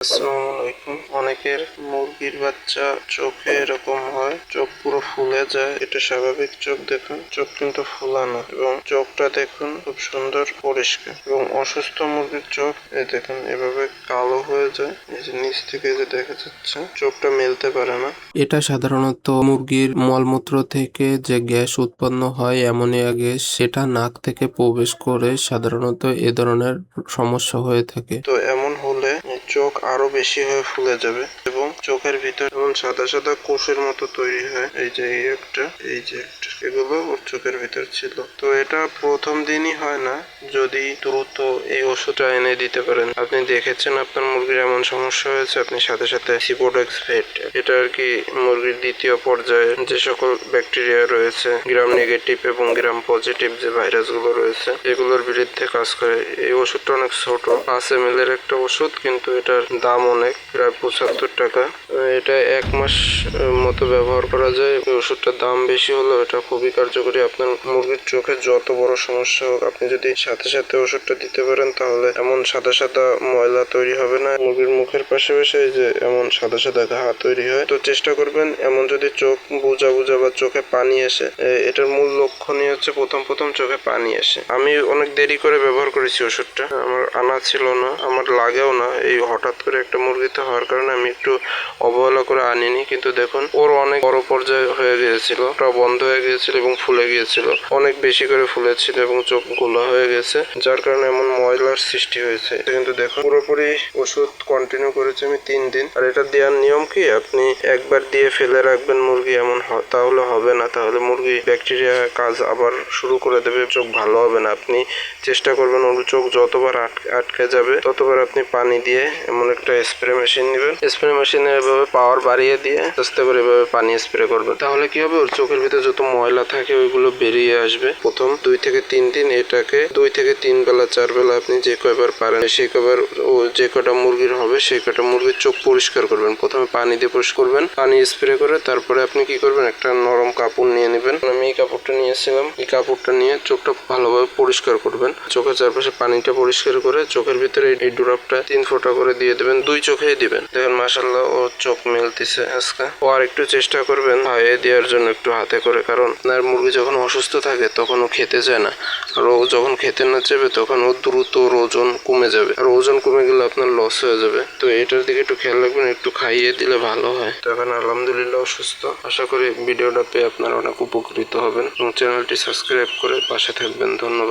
আসসালামু আলাইকুম। অনেকের মুরগির বাচ্চা চোখে এরকম হয়, চোখ পুরো ফুলে যায়। এটা স্বাভাবিক চোখ, দেখুন চোখ কিন্তু ফোলা না, এবং চোখটা দেখুন খুব সুন্দর পরিষ্কার। এবং অসুস্থ মুরগির চোখ এই দেখুন এভাবে কালো হয়ে যায়, এই যে নিচ থেকে যে দেখা যাচ্ছে চোখটা মেলতে পারে না। এটা সাধারণত মুরগির মলমূত্র থেকে যে গ্যাস উৎপন্ন হয় অ্যামোনিয়া গ্যাস, সেটা নাক থেকে প্রবেশ করে সাধারণত এ ধরনের সমস্যা হয়ে থাকে। তো এমন হলে চোখ আরো বেশি হয়ে ফুলে যাবে এবং চোখের ভিতর এমন সাদা সাদা কোষের মতো তৈরি হয়। এই যে এই একটা, এই যে একটা, এগুলো ওর চোখের ভিতর ছিল। তো এটা প্রথম দিনই হয় না, যদি দ্রুত এই ওষুধটা এনে দিতে পারেন। আপনি দেখেছেন আপনার মুরগির এমন সমস্যা হয়েছে, আপনি সাথে সাথে সিপোডেক্স ভেট, এটা আর কি মুরগির দ্বিতীয় পর্যায়ে যে সকল ব্যাকটেরিয়া রয়েছে, গ্রাম নেগেটিভ এবং গ্রাম পজিটিভ যে ভাইরাসগুলো রয়েছে, এগুলোর বিরুদ্ধে কাজ করে। এই ওষুধটা অনেক ছোট, 5 ml এর একটা ওষুধ, কিন্তু এটার দাম অনেক, প্রায় 75 টাকা। এটা 1 মাস মতো ব্যবহার করা যায়। এই ওষুধটার দাম বেশি হলেও এটা খুবই কার্যকরী। আপনার মুরগির চোখে যত বড় সমস্যা হোক, আপনি যদি সাথে সাথে ওষুধটা দিতে পারেন, তাহলে এমন সাদা সাদা ময়লা তৈরি হবে না। মুরগির মুখের পাশাপাশি যে এমন সাদা সাদা ঘা তৈরি হয়। তো চেষ্টা করবেন, এমন যদি চোখ বুজা বুজা বা চোখে পানি আসে, এটার মূল লক্ষণই হচ্ছে প্রথম চোখে পানি আসে। আমি অনেক দেরি করে ব্যবহার করেছি ওষুধটা, আমার আনা ছিল না, আমার লাগেও না। এই হঠাৎ করে একটা মুরগিতে হওয়ার কারণে আমি একটু অবহেলা করে আনিনি, কিন্তু দেখুন ওর অনেক বড় পর্যায়ে হয়ে গিয়েছিল, ওটা বন্ধ হয়ে গিয়েছিল এবং ফুলে গিয়েছিল, অনেক বেশি করে ফুলেছিল এবং চোখ গোলা হয়ে গেছে, যার কারণে এমন ময়লার সৃষ্টি হয়েছে। কিন্তু দেখুন পুরোপুরি ওষুধ কন্টিনিউ করেছি আমি 3 দিন। আর এটা দেওয়ার নিয়ম কি, আপনি একবার দিয়ে ফেলে রাখবেন মুরগি, এমন তাহলে হবে না, তাহলে মুরগি ব্যাকটেরিয়া কাজ আবার শুরু করে দেবে, চোখ ভালো হবে না। আপনি চেষ্টা করবেন ওর চোখ যতবার আটকে যাবে ততবার আপনি পানি দিয়ে এমন একটা স্প্রে মেশিন নেবেন, স্প্রে মেশিনে এভাবে পাওয়ার বাড়িয়ে দিয়ে আস্তে করে এভাবে পানি স্প্রে করবেন। তাহলে কি হবে, ওর চোখের ভিতরে যত ময়লা থাকে ওইগুলো বেরিয়ে আসবে। প্রথম 2 থেকে 3 দিন এটাকে 2 থেকে 3 বেলা 4 বেলা আপনি যে কয়বার পারেন সেই কয়বার ও যে কটা মুরগির হবে সেই কটা মুরগির চোখ পরিষ্কার করবেন। প্রথমে পানি দিয়ে পরিষ্কার করবেন, পানি স্প্রে করে তারপরে আপনি কি করবেন, একটা নরম কাপড় নিয়ে নেবেন। আমি এই কাপড়টা নিয়েছিলাম, এই কাপড়টা নিয়ে চোখটা ভালোভাবে পরিষ্কার করবেন। চোখের চারপাশে পানিটা পরিষ্কার করে চোখের ভিতরে এই ড্রপটা 3 ফোঁটা করে দিয়ে দেবেন, 2 চোখেই দিবেন। দেখেন মাশাআল্লাহ ও চোখ মেলতেছে আজকে। ও আর একটু চেষ্টা করবেন খাইয়ে দেওয়ার জন্য একটু হাতে করে, কারণ আপনার মুরগি যখন অসুস্থ থাকে তখন ও খেতে চায় না, আর ও যখন খেতে না চাইবে তখন ও দ্রুত ওর ওজন কমে যাবে, আর ওজন কমে গেলে আপনার লস হয়ে যাবে। তো এটার দিকে একটু খেয়াল রাখবেন, একটু খাইয়ে দিলে ভালো হয়। তো এখন আলহামদুলিল্লাহ অসুস্থ। আশা করি ভিডিওটা পেয়ে আপনারা অনেক উপকৃত হবেন এবং চ্যানেলটি সাবস্ক্রাইব করে পাশে থাকবেন। ধন্যবাদ।